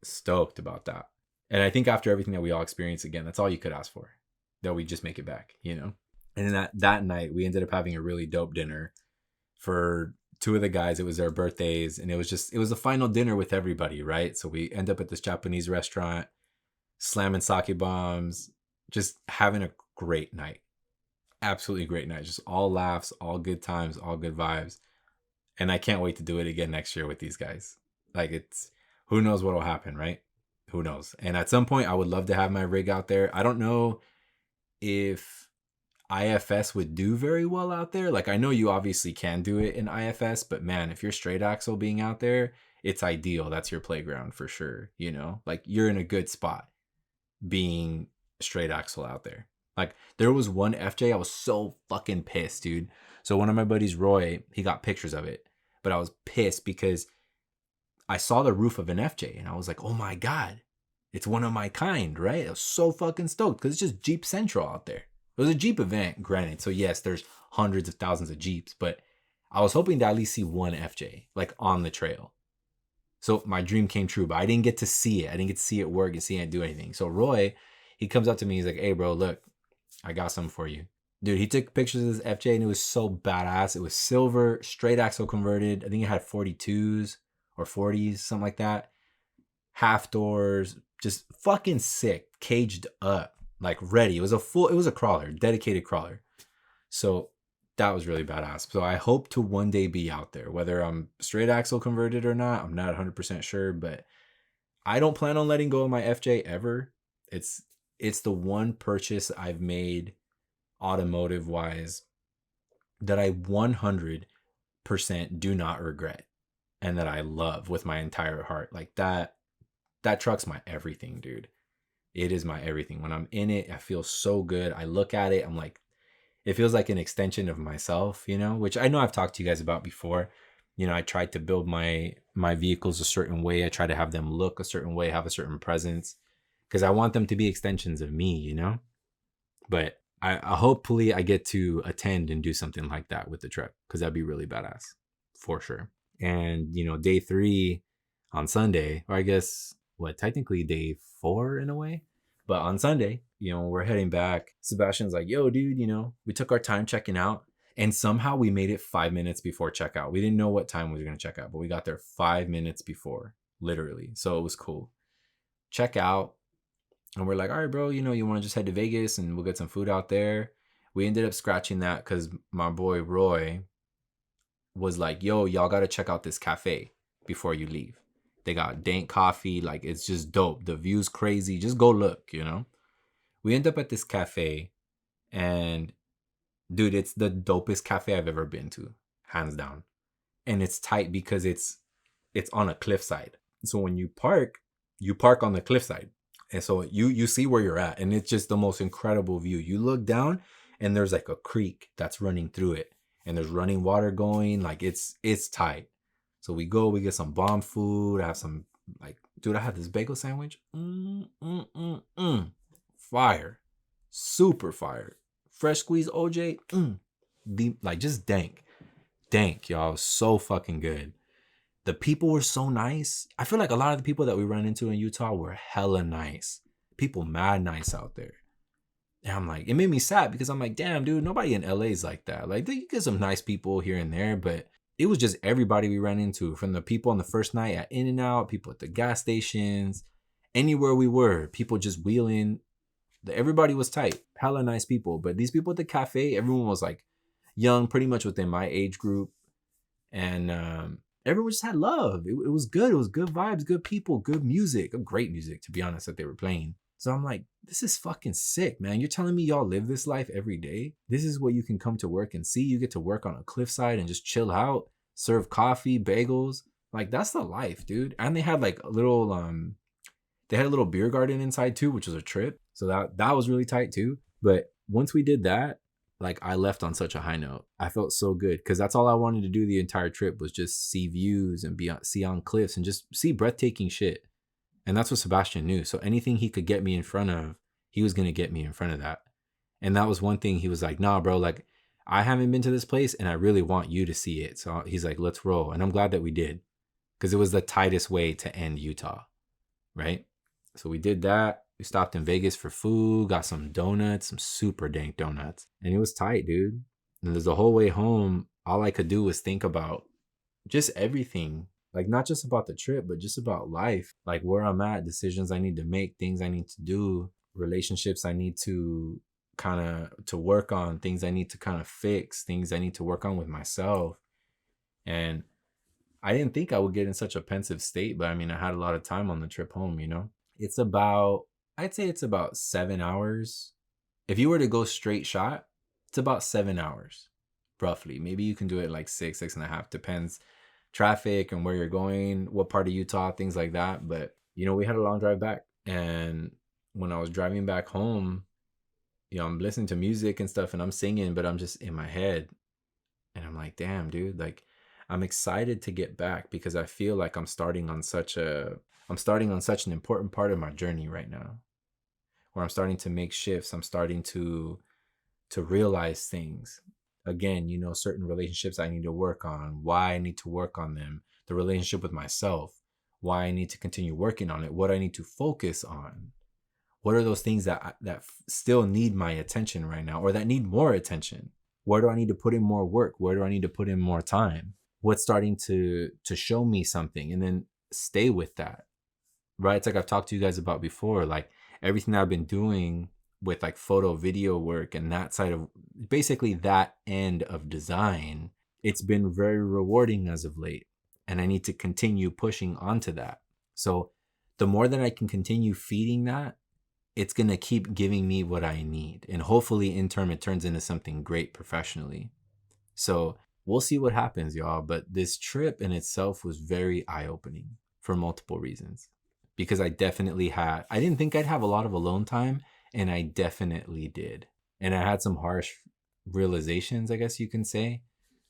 Stoked about that. And I think after everything that we all experienced, again, that's all you could ask for. That we just make it back. And that night, we ended up having a really dope dinner for two of the guys. It was their birthdays. And it was a final dinner with everybody, right? So we end up at this Japanese restaurant, slamming sake bombs, just having a great night. Absolutely great night. Just all laughs, all good times, all good vibes. And I can't wait to do it again next year with these guys. Like who knows what'll happen, right? Who knows? And at some point I would love to have my rig out there. I don't know if IFS would do very well out there. Like I know you obviously can do it in IFS, but man, if you're straight axle being out there, it's ideal. That's your playground for sure. Like you're in a good spot being straight axle out there. Like there was one FJ, I was so fucking pissed, dude. So one of my buddies, Roy, he got pictures of it, but I was pissed because I saw the roof of an FJ and I was like, oh my God, it's one of my kind, right? I was so fucking stoked because it's just Jeep Central out there. It was a Jeep event, granted. So yes, there's hundreds of thousands of Jeeps, but I was hoping to at least see one FJ like on the trail. So my dream came true, but I didn't get to see it. I didn't get to see it work and see it do anything. So Roy, he comes up to me. He's like, hey, bro, look, I got something for you. Dude, he took pictures of this FJ and it was so badass. It was silver, straight axle converted. I think it had 42s or 40s, something like that. Half doors, just fucking sick, caged up, like ready. It was a crawler, dedicated crawler. So that was really badass. So I hope to one day be out there, whether I'm straight axle converted or not. I'm not 100% sure, but I don't plan on letting go of my FJ ever. It's the one purchase I've made automotive wise that I 100% do not regret and that I love with my entire heart. Like that truck's my everything, dude. It is my everything. When I'm in it, I feel so good. I look at it, I'm like, it feels like an extension of myself, which I know I've talked to you guys about before. I tried to build my vehicles a certain way. I try to have them look a certain way, have a certain presence, because I want them to be extensions of me, But I hopefully I get to attend and do something like that with the truck, because that'd be really badass for sure. And day 3 on Sunday, or I guess technically day 4 in a way, but on Sunday, we're heading back. Sebastian's like, yo, dude, we took our time checking out and somehow we made it 5 minutes before checkout. We didn't know what time we were going to check out, but we got there 5 minutes before, literally. So it was cool. Check out. And we're like, all right, bro, you want to just head to Vegas and we'll get some food out there. We ended up scratching that because my boy Roy was like, yo, y'all got to check out this cafe before you leave. They got dank coffee. Like, it's just dope. The view's crazy. Just go look, We end up at this cafe and, dude, it's the dopest cafe I've ever been to, hands down. And it's tight because it's on a cliffside. So when you park on the cliffside. And so you see where you're at. And it's just the most incredible view. You look down and there's like a creek that's running through it. And there's running water going. Like, it's tight. So we get some bomb food. I have some, like, dude, I had this bagel sandwich. Fire. Super fire. Fresh squeezed OJ. Just dank. Dank, y'all. So fucking good. The people were so nice. I feel like a lot of the people that we run into in Utah were hella nice. People mad nice out there. And I'm like, it made me sad because I'm like, damn, dude, nobody in LA is like that. Like, you get some nice people here and there, but it was just everybody we ran into, from the people on the first night at In-N-Out, people at the gas stations, anywhere we were, people just wheeling. Everybody was tight, hella nice people. But these people at the cafe, everyone was like young, pretty much within my age group. And everyone just had love. It was good. It was good vibes, good people, good music, great music, to be honest, that they were playing. So I'm like, this is fucking sick, man. You're telling me y'all live this life every day? This is what you can come to work and see. You get to work on a cliffside and just chill out, serve coffee, bagels. Like, that's the life, dude. And they had like a little they had a little beer garden inside too, which was a trip. So that was really tight too. But once we did that, like, I left on such a high note. I felt so good because that's all I wanted to do the entire trip, was just see views and see on cliffs and just see breathtaking shit. And that's what Sebastian knew. So anything he could get me in front of, he was going to get me in front of that. And that was one thing he was like, nah, bro, like, I haven't been to this place and I really want you to see it. So he's like, let's roll. And I'm glad that we did, because it was the tightest way to end Utah, right? So we did that. We stopped in Vegas for food, got some donuts, some super dank donuts. And it was tight, dude. And the whole way home, all I could do was think about just everything. Like, not just about the trip, but just about life. Like, where I'm at, decisions I need to make, things I need to do, relationships I need to to work on, things I need to kind of fix, things I need to work on with myself. And I didn't think I would get in such a pensive state, but I mean, I had a lot of time on the trip home, you know? I'd say it's about 7 hours. If you were to go straight shot, it's about 7 hours, roughly. Maybe you can do it like 6.5, depends. Traffic and where you're going, what part of Utah, things like that. But, you know, we had a long drive back. And when I was driving back home, you know, I'm listening to music and stuff and I'm singing, but I'm just in my head. And I'm like, damn, dude, like, I'm excited to get back because I feel like I'm starting on such an important part of my journey right now, where I'm starting to make shifts. I'm starting to realize things. Again, you know, certain relationships I need to work on, why I need to work on them, the relationship with myself, why I need to continue working on it, what I need to focus on. What are those things that still need my attention right now, or that need more attention? Where do I need to put in more work? Where do I need to put in more time? What's starting to show me something, and then stay with that, right? It's like I've talked to you guys about before, like everything that I've been doing with like photo, video work and that side of basically that end of design, it's been very rewarding as of late. And I need to continue pushing onto that. So the more that I can continue feeding that, it's going to keep giving me what I need. And hopefully in turn, it turns into something great professionally. So we'll see what happens, y'all. But this trip in itself was very eye-opening for multiple reasons. Because I didn't think I'd have a lot of alone time. And I definitely did. And I had some harsh realizations, I guess you can say.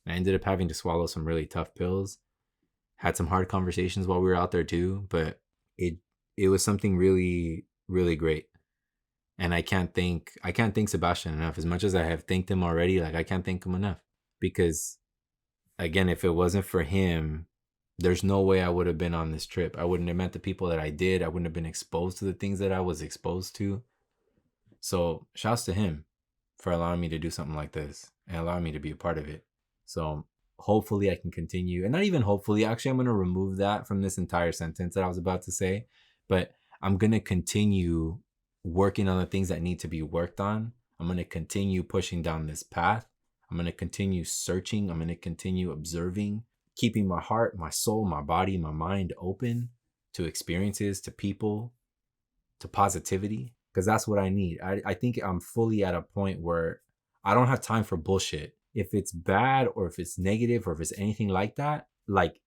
And I ended up having to swallow some really tough pills. Had some hard conversations while we were out there too. But it was something really, really great. And I can't thank Sebastian enough. As much as I have thanked him already, like, I can't thank him enough. Because, again, if it wasn't for him, there's no way I would have been on this trip. I wouldn't have met the people that I did. I wouldn't have been exposed to the things that I was exposed to. So shouts to him for allowing me to do something like this and allowing me to be a part of it. So hopefully I can continue. And not even hopefully, actually, I'm going to remove that from this entire sentence that I was about to say. But I'm going to continue working on the things that need to be worked on. I'm going to continue pushing down this path. I'm going to continue searching. I'm going to continue observing, keeping my heart, my soul, my body, my mind open to experiences, to people, to positivity. Because that's what I need. I think I'm fully at a point where I don't have time for bullshit. If it's bad or if it's negative or if it's anything like that, like,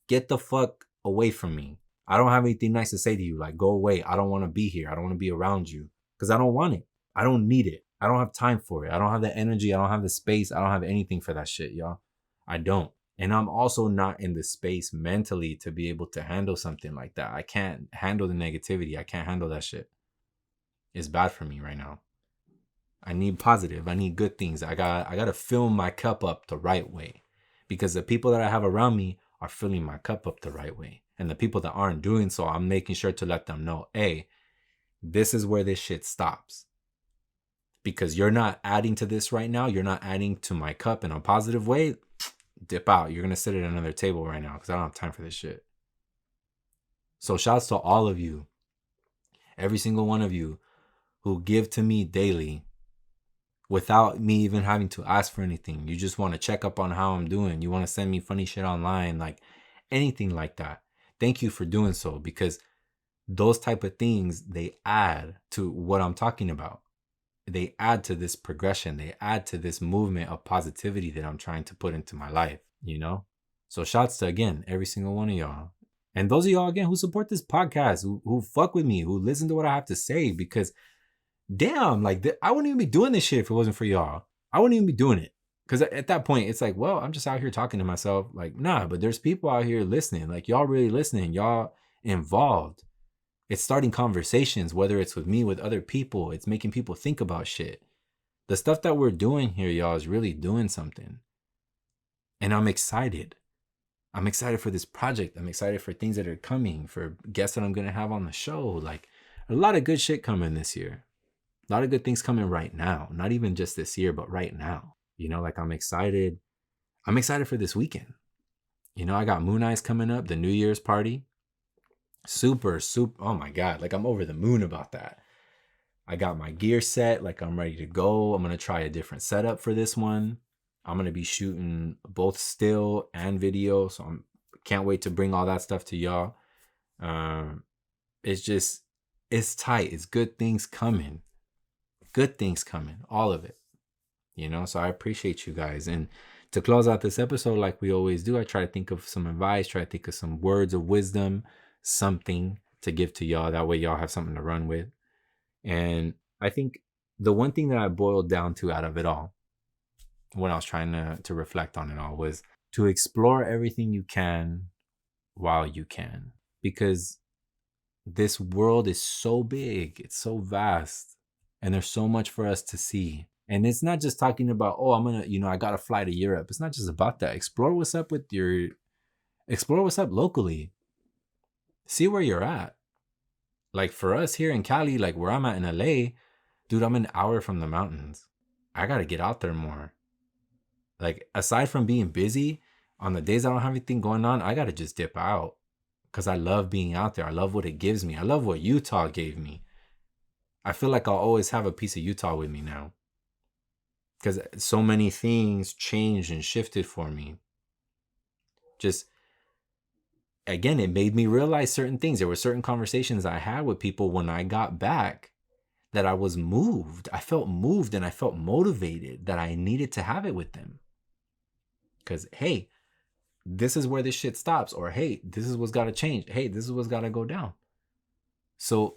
get the fuck away from me. I don't have anything nice to say to you. Like, go away. I don't want to be here. I don't want to be around you because I don't want it. I don't need it. I don't have time for it. I don't have the energy. I don't have the space. I don't have anything for that shit, y'all. I don't. And I'm also not in the space mentally to be able to handle something like that. I can't handle the negativity. I can't handle that shit. It's bad for me right now. I need positive. I need good things. I got to fill my cup up the right way, because the people that I have around me are filling my cup up the right way. And the people that aren't doing so, I'm making sure to let them know, hey, this is where this shit stops. Because you're not adding to this right now. You're not adding to my cup in a positive way. Dip out. You're going to sit at another table right now because I don't have time for this shit. So shouts to all of you, every single one of you who give to me daily without me even having to ask for anything. You just want to check up on how I'm doing. You want to send me funny shit online, like anything like that. Thank you for doing so, because those type of things, they add to what I'm talking about. They add to this progression. They add to this movement of positivity that I'm trying to put into my life, you know? So shouts to, again, every single one of y'all. And those of y'all, again, who support this podcast, who fuck with me, who listen to what I have to say, because damn, like, I wouldn't even be doing this shit if it wasn't for y'all. I wouldn't even be doing it. Because at that point, it's like, well, I'm just out here talking to myself. Like, nah, but there's people out here listening. Like, y'all really listening. Y'all involved. It's starting conversations, whether it's with me, with other people. It's making people think about shit. The stuff that we're doing here, y'all, is really doing something. And I'm excited. I'm excited for this project. I'm excited for things that are coming, for guests that I'm going to have on the show. Like, a lot of good shit coming this year. A lot of good things coming right now. Not even just this year, but right now. You know, like, I'm excited. I'm excited for this weekend. You know, I got Moon Eyes coming up, the New Year's party. Super. Oh my God. Like, I'm over the moon about that. I got my gear set. Like, I'm ready to go. I'm going to try a different setup for this one. I'm going to be shooting both still and video. So can't wait to bring all that stuff to y'all. It's tight. It's good things coming. Good things coming. All of it. You know, so I appreciate you guys. And to close out this episode, like we always do, I try to think of some advice, try to think of some words of wisdom, something to give to y'all. That way y'all have something to run with. And I think the one thing that I boiled down to out of it all, when I was trying to reflect on it all, was to explore everything you can while you can. Because this world is so big, it's so vast, and there's so much for us to see. And it's not just talking about, oh, I got to fly to Europe. It's not just about that. Explore what's up locally. See where you're at. Like, for us here in Cali, like where I'm at in LA, dude, I'm an hour from the mountains. I got to get out there more. Like, aside from being busy, on the days I don't have anything going on, I got to just dip out. Because I love being out there. I love what it gives me. I love what Utah gave me. I feel like I'll always have a piece of Utah with me now. Because so many things changed and shifted for me. Just, again, it made me realize certain things. There were certain conversations I had with people when I got back that I was moved. I felt moved and I felt motivated that I needed to have it with them. Because, hey, this is where this shit stops. Or, hey, this is what's got to change. Hey, this is what's got to go down. So,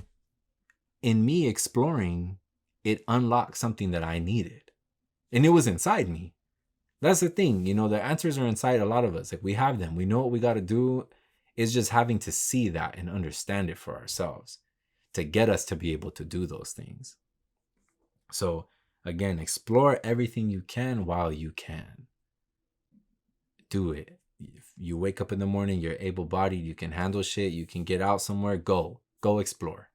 in me exploring, it unlocked something that I needed. And it was inside me. That's the thing. You know, the answers are inside a lot of us. Like, we have them. We know what we got to do. It's just having to see that and understand it for ourselves to get us to be able to do those things. So, again, explore everything you can while you can. Do it. If you wake up in the morning, you're able-bodied, you can handle shit, you can get out somewhere, go explore.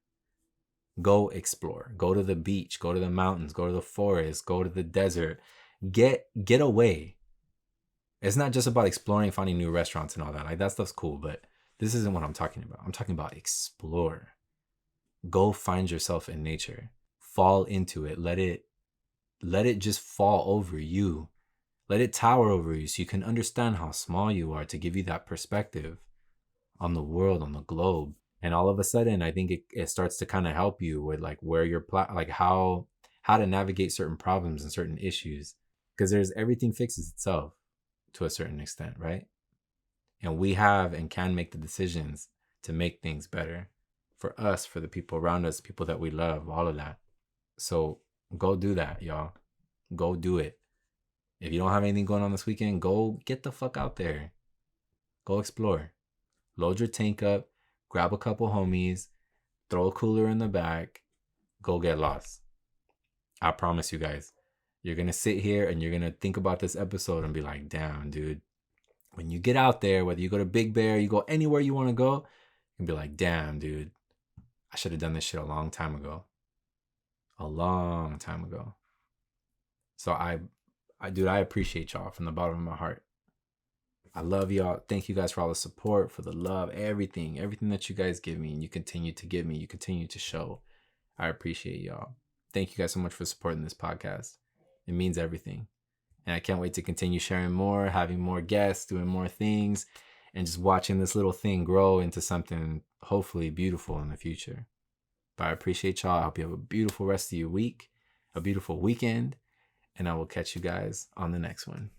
Go explore. Go to the beach, go to the mountains, go to the forest, go to the desert. Get away. It's not just about exploring, finding new restaurants and all that. Like, that stuff's cool, but this isn't what I'm talking about. I'm talking about explore. Go find yourself in nature. Fall into it. Let it just fall over you. Let it tower over you so you can understand how small you are, to give you that perspective on the world, on the globe. And all of a sudden, I think it starts to kind of help you with, like, where you're like how to navigate certain problems and certain issues, because everything fixes itself to a certain extent, right? And we have and can make the decisions to make things better for us, for the people around us, people that we love, all of that. So go do that, y'all. Go do it. If you don't have anything going on this weekend, go get the fuck out there. Go explore. Load your tank up. Grab a couple homies, throw a cooler in the back, go get lost. I promise you guys, you're going to sit here and you're going to think about this episode and be like, damn, dude, when you get out there, whether you go to Big Bear, you go anywhere you want to go, and be like, damn, dude, I should have done this shit a long time ago. A long time ago. So I appreciate y'all from the bottom of my heart. I love y'all. Thank you guys for all the support, for the love, everything that you guys give me and you continue to give me, you continue to show. I appreciate y'all. Thank you guys so much for supporting this podcast. It means everything. And I can't wait to continue sharing more, having more guests, doing more things, and just watching this little thing grow into something hopefully beautiful in the future. But I appreciate y'all. I hope you have a beautiful rest of your week, a beautiful weekend, and I will catch you guys on the next one.